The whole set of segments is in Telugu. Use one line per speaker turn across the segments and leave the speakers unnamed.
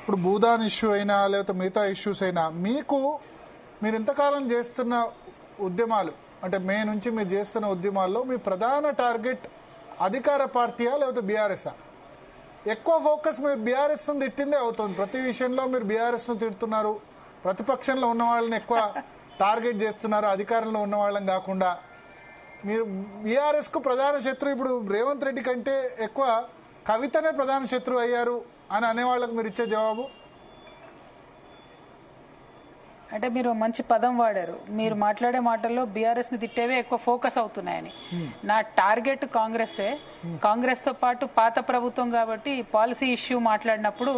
ఇప్పుడు భూదాన్ ఇష్యూ అయినా లేకపోతే మిగతా ఇష్యూస్ అయినా మీరు ఇంతకాలం చేస్తున్న ఉద్యమాలు అంటే మే నుంచి మీరు చేస్తున్న ఉద్యమాల్లో మీ ప్రధాన టార్గెట్ అధికార పార్టీయా లేకపోతే బీఆర్ఎస్ఆ? ఎక్కువ ఫోకస్ మీరు బీఆర్ఎస్ను తిట్టిందే అవుతుంది. ప్రతి విషయంలో మీరు బీఆర్ఎస్ను తిడుతున్నారు, ప్రతిపక్షంలో ఉన్న వాళ్ళని ఎక్కువ టార్గెట్ చేస్తున్నారు, అధికారంలో ఉన్న వాళ్ళని కాకుండా. మీరు బీఆర్ఎస్కు ప్రధాన శత్రువు ఇప్పుడు రేవంత్ రెడ్డి కంటే ఎక్కువ కవితనే ప్రధాన శత్రువు అయ్యారు అని అనేవాళ్ళకు మీరు ఇచ్చే జవాబు?
అంటే మీరు మంచి పదం వాడారు. మీరు మాట్లాడే మాటల్లో బీఆర్ఎస్ని తిట్టేవే ఎక్కువ ఫోకస్ అవుతున్నాయని. నా టార్గెట్ కాంగ్రెస్తో పాటు పాత ప్రభుత్వం కాబట్టి పాలసీ ఇష్యూ మాట్లాడినప్పుడు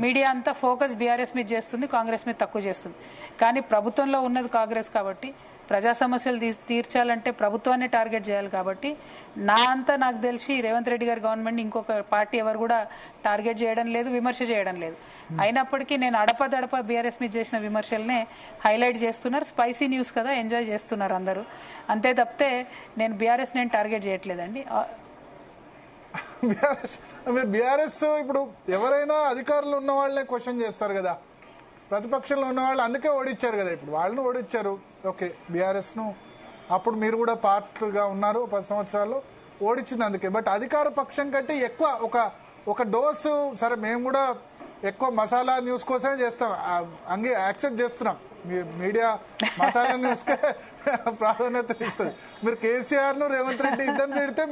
మీడియా అంతా ఫోకస్ బీఆర్ఎస్ మీద చేస్తుంది, కాంగ్రెస్ మీద తక్కువ చేస్తుంది. కానీ ప్రభుత్వంలో ఉన్నది కాంగ్రెస్ కాబట్టి ప్రజా సమస్యలు తీర్చాలంటే ప్రభుత్వాన్ని టార్గెట్ చేయాలి కాబట్టి నాకు తెలిసి రేవంత్ రెడ్డి గారి గవర్నమెంట్ ఇంకొక పార్టీ ఎవరు కూడా టార్గెట్ చేయడం లేదు, విమర్శ చేయడం లేదు. అయినప్పటికీ నేను అడపదడప బీఆర్ఎస్ మీద చేసిన విమర్శలనే హైలైట్ చేస్తున్నారు. స్పైసీ న్యూస్ కదా, ఎంజాయ్ చేస్తున్నారు అందరూ. అంతే తప్పితే నేను బీఆర్ఎస్ టార్గెట్ చేయట్లేదండి.
బీఆర్ఎస్ ఇప్పుడు ఎవరైనా అధికారులు ఉన్న వాళ్ళనే క్వశ్చన్ చేస్తారు కదా, ప్రతిపక్షంలో ఉన్న వాళ్ళు అందుకే ఓడించారు కదా. ఇప్పుడు వాళ్ళని ఓడించారు, ఓకే. బీఆర్ఎస్ను అప్పుడు మీరు కూడా పార్ట్గా ఉన్నారు 10 సంవత్సరాలు, ఓడించింది అందుకే. బట్ అధికార పక్షం కంటే ఎక్కువ ఒక డోసు, సరే మేము కూడా ఎక్కువ మసాలా న్యూస్ కోసమే చేస్తాం, యాక్సెప్ట్ చేస్తున్నాం. మీడియా మసాలా న్యూస్కే ప్రాధాన్యత ఇస్తుంది. మీరు కేసీఆర్ను రేవంత్ రెడ్డి ఇద్దరిని తిడితే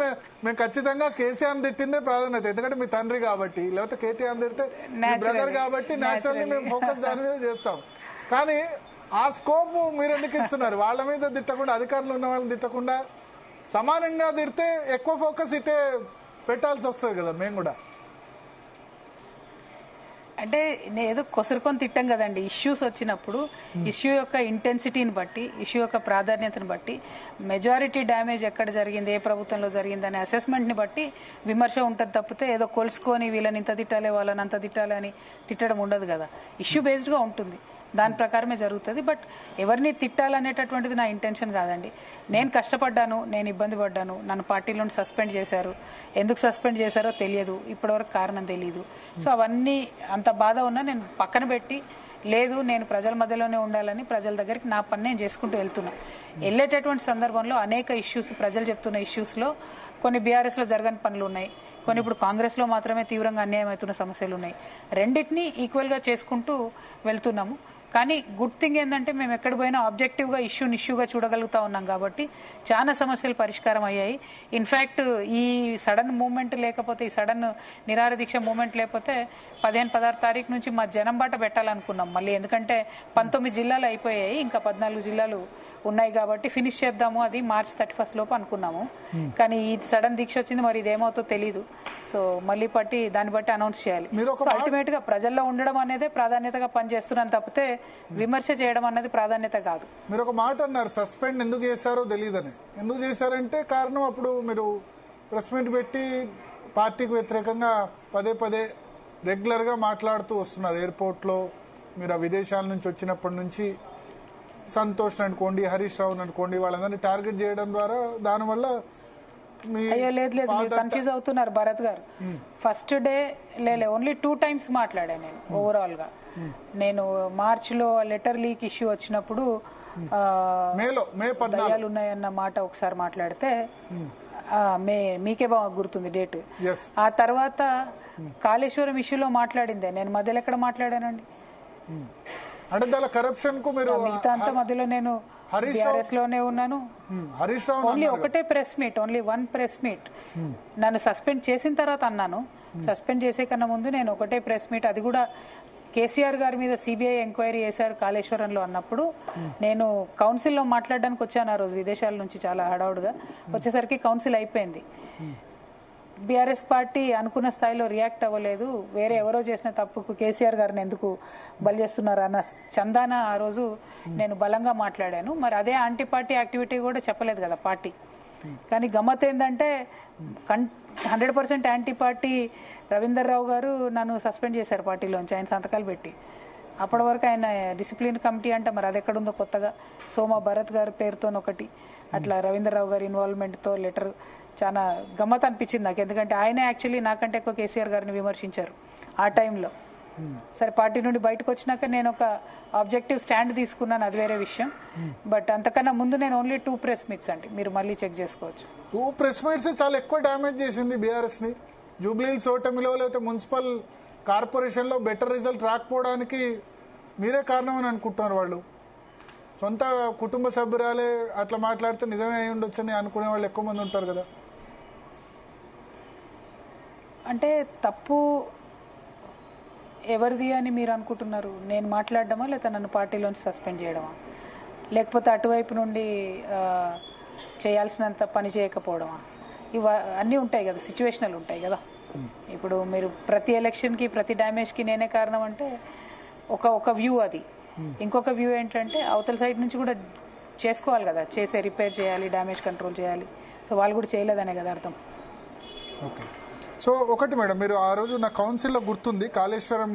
మేము ఖచ్చితంగా కేసీఆర్ని తిట్టిందే ప్రాధాన్యత, ఎందుకంటే మీ తండ్రి కాబట్టి, లేకపోతే కేటీఆర్ తిడితే మీ బ్రదర్ కాబట్టి న్యాచురల్లీ మేము ఫోకస్ దాని మీద చేస్తాం. కానీ ఆ స్కోప్ మీరు ఎందుకు ఇస్తున్నారు? వాళ్ళ మీద తిట్టకుండా, అధికారులు ఉన్న వాళ్ళని తిట్టకుండా సమానంగా తిడితే ఎక్కువ ఫోకస్ ఇటే పెట్టాల్సి వస్తుంది కదా. మేము కూడా
అంటే ఏదో కొసరుకొని తిట్టాం కదండి. ఇష్యూస్ వచ్చినప్పుడు ఇష్యూ యొక్క ఇంటెన్సిటీని బట్టి, ఇష్యూ యొక్క ప్రాధాన్యతను బట్టి, మెజారిటీ డ్యామేజ్ ఎక్కడ జరిగింది, ఏ ప్రభుత్వంలో జరిగింది అనే అసెస్మెంట్ని బట్టి విమర్శ ఉంటుంది తప్పితే ఏదో కొలుసుకొని వీళ్ళని ఇంత తిట్టాలి వాళ్ళని అంత తిట్టాలి అని తిట్టడం ఉండదు కదా. ఇష్యూ బేస్డ్గా ఉంటుంది, దాని ప్రకారమే జరుగుతుంది. బట్ ఎవరిని తిట్టాలనేటటువంటిది నా ఇంటెన్షన్ కాదండి. నేను కష్టపడ్డాను, నేను ఇబ్బంది పడ్డాను, నన్ను పార్టీలో సస్పెండ్ చేశారు. ఎందుకు సస్పెండ్ చేశారో తెలియదు, ఇప్పటివరకు కారణం తెలియదు. సో అవన్నీ అంత బాధ ఉన్నా నేను పక్కన పెట్టి, లేదు నేను ప్రజల మధ్యలోనే ఉండాలని ప్రజల దగ్గరికి నా పని నేను చేసుకుంటూ వెళ్తున్నా. వెళ్ళేటటువంటి సందర్భంలో అనేక ఇష్యూస్, ప్రజలు చెప్తున్న ఇష్యూస్లో కొన్ని బీఆర్ఎస్లో జరగని పనులు ఉన్నాయి, కొన్ని ఇప్పుడు కాంగ్రెస్లో మాత్రమే తీవ్రంగా అన్యాయం అవుతున్న సమస్యలు ఉన్నాయి. రెండింటినీ ఈక్వల్గా చేసుకుంటూ వెళ్తున్నాము. కానీ గుడ్ థింగ్ ఏంటంటే మేము ఎక్కడ పోయినా ఆబ్జెక్టివ్గా ఇష్యూగా చూడగలుగుతా ఉన్నాం కాబట్టి చాలా సమస్యలు పరిష్కారం అయ్యాయి. ఇన్ఫ్యాక్ట్ ఈ సడన్ మూమెంట్ లేకపోతే, ఈ సడన్ నిరాహార దీక్ష మూమెంట్ లేకపోతే 15-16 తారీఖు నుంచి మా జనం బాట పెట్టాలనుకున్నాం మళ్ళీ. ఎందుకంటే 19 జిల్లాలు అయిపోయాయి, ఇంకా 14 జిల్లాలు ఉన్నాయి కాబట్టి ఫినిష్ చేద్దాము, అది March 31 లోపు అనుకున్నాము. కానీ ఈ సడన్ దీక్ష వచ్చింది, మరి ఇదేమవుతో తెలీదు. సో మళ్ళీ దాన్ని బట్టి అనౌన్స్ చేయాలి. అల్టిమేట్ గా ప్రజల్లో ఉండడం అనేది ప్రాధాన్యతగా పనిచేస్తున్నాను తప్పితే విమర్శ చేయడం అన్నది ప్రాధాన్యత కాదు.
మీరు ఒక మాట అన్నారు, సస్పెండ్ ఎందుకు చేశారో తెలియదని. ఎందుకు చేశారంటే కారణం, అప్పుడు మీరు ప్రెస్ మీట్ పెట్టి పార్టీకి వ్యతిరేకంగా పదే రెగ్యులర్గా మాట్లాడుతూ వస్తున్నారు. ఎయిర్పోర్ట్లో మీరు ఆ విదేశాల నుంచి వచ్చినప్పటి నుంచి సంతోష్ అనుకోండి, హరీష్ రావు అనుకోండి, వాళ్ళందరినీ టార్గెట్ చేయడం ద్వారా దానివల్ల
అయ్యో లేదు మీరు కన్ఫ్యూజ్ అవుతున్నారు భరత్ గారు. ఫస్ట్ డే ఓన్లీ 2 times మాట్లాడాను నేను ఓవరాల్ గా. నేను మార్చిలో లెటర్ లీక్ ఇష్యూ వచ్చినప్పుడు దయాలు ఉన్నాయన్న మాట ఒకసారి మాట్లాడితే, మీకే బాగా గుర్తుంది డేట్. ఆ తర్వాత కాళేశ్వరం ఇష్యూలో మాట్లాడిందే నేను, మధ్యలో ఎక్కడ మాట్లాడానండి?
అంటే దాని కరప్షన్ కు మీరు
మిగతా అంతా మధ్యలో నేను బీఆర్ఎస్ లోనే ఉన్నాను. ఓన్లీ ఒకటే press meet, only 1 press meet. నన్ను సస్పెండ్ చేసిన తర్వాత అన్నాను, సస్పెండ్ చేసే కన్నా ముందు నేను ఒకటే ప్రెస్ మీట్, అది కూడా కేసీఆర్ గారి మీద సిబిఐ ఎంక్వైరీ చేశారు కాళేశ్వరంలో అన్నప్పుడు నేను కౌన్సిల్లో మాట్లాడడానికి వచ్చాను. ఆ రోజు విదేశాల నుంచి చాలా హడావుడుగా వచ్చేసరికి కౌన్సిల్ అయిపోయింది. బీఆర్ఎస్ పార్టీ అనుకున్న స్థాయిలో రియాక్ట్ అవ్వలేదు, వేరే ఎవరో చేసిన తప్పుకు కేసీఆర్ గారిని ఎందుకు బలి చేస్తున్నారు అన్న చందాన ఆ రోజు నేను బలంగా మాట్లాడాను. మరి అదే యాంటీ పార్టీ యాక్టివిటీ కూడా చెప్పలేదు కదా పార్టీ. కానీ గమ్మత్ ఏంటంటే 100% యాంటీ పార్టీ రవీందర్ రావు గారు నన్ను సస్పెండ్ చేశారు పార్టీలోంచి, ఆయన సంతకాలు పెట్టి. అప్పటి వరకు ఆయన డిసిప్లిన్ కమిటీ అంటే మరి అది ఎక్కడుందో కొత్తగా సోమా భరత్ గారి పేరుతోనొకటి, అట్లా రవీందర్ రావు గారి ఇన్వాల్వ్మెంట్తో లెటర్. చాలా గమ్మత్ అనిపించింది నాకు, ఎందుకంటే ఆయనే యాక్చువల్లీ నాకంటే ఎక్కువ కేసీఆర్ గారిని విమర్శించారు ఆ టైంలో. సరే పార్టీ నుండి బయటకు వచ్చినాక నేను ఒక ఆబ్జెక్టివ్ స్టాండ్ తీసుకున్నాను, అది వేరే విషయం. బట్ అంతకన్నా ముందు నేను ఓన్లీ 2 ప్రెస్ మీట్స్ అండి, మీరు మళ్ళీ చెక్ చేసుకోవచ్చు.
2 ప్రెస్ మీట్స్ చాలా ఎక్కువ డ్యామేజ్ చేసింది బీఆర్ఎస్ని. జూబ్లీహిల్స్ ఓటమిలో లేకపోతే మున్సిపల్ కార్పొరేషన్లో బెటర్ రిజల్ట్ రాకపోవడానికి మీరే కారణం అని అనుకుంటున్నారు వాళ్ళు. సొంత కుటుంబ సభ్యురాలే అట్లా మాట్లాడితే నిజమే అయి ఉండొచ్చని అనుకునే వాళ్ళు ఎక్కువ మంది ఉంటారు కదా.
అంటే తప్పు ఎవరిది అని మీరు అనుకుంటున్నారు? నేను మాట్లాడడమా, లేదా నన్ను పార్టీలోంచి సస్పెండ్ చేయడమా, లేకపోతే అటువైపు నుండి చేయాల్సినంత పని చేయకపోవడమా? అన్నీ ఉంటాయి కదా, సిచ్యువేషనల్ ఉంటాయి కదా. ఇప్పుడు మీరు ప్రతి ఎలక్షన్కి ప్రతి డ్యామేజ్కి నేనే కారణం అంటే ఒక వ్యూ అది. ఇంకొక వ్యూ ఏంటంటే అవతల సైడ్ నుంచి కూడా చేసుకోవాలి కదా, రిపేర్ చేయాలి, డ్యామేజ్ కంట్రోల్ చేయాలి. సో వాళ్ళు కూడా చేయలేదనే కదా అర్థం.
ఓకే. సో ఒకటి మేడం, మీరు ఆ రోజు నా కౌన్సిల్లో గుర్తుంది కాళేశ్వరం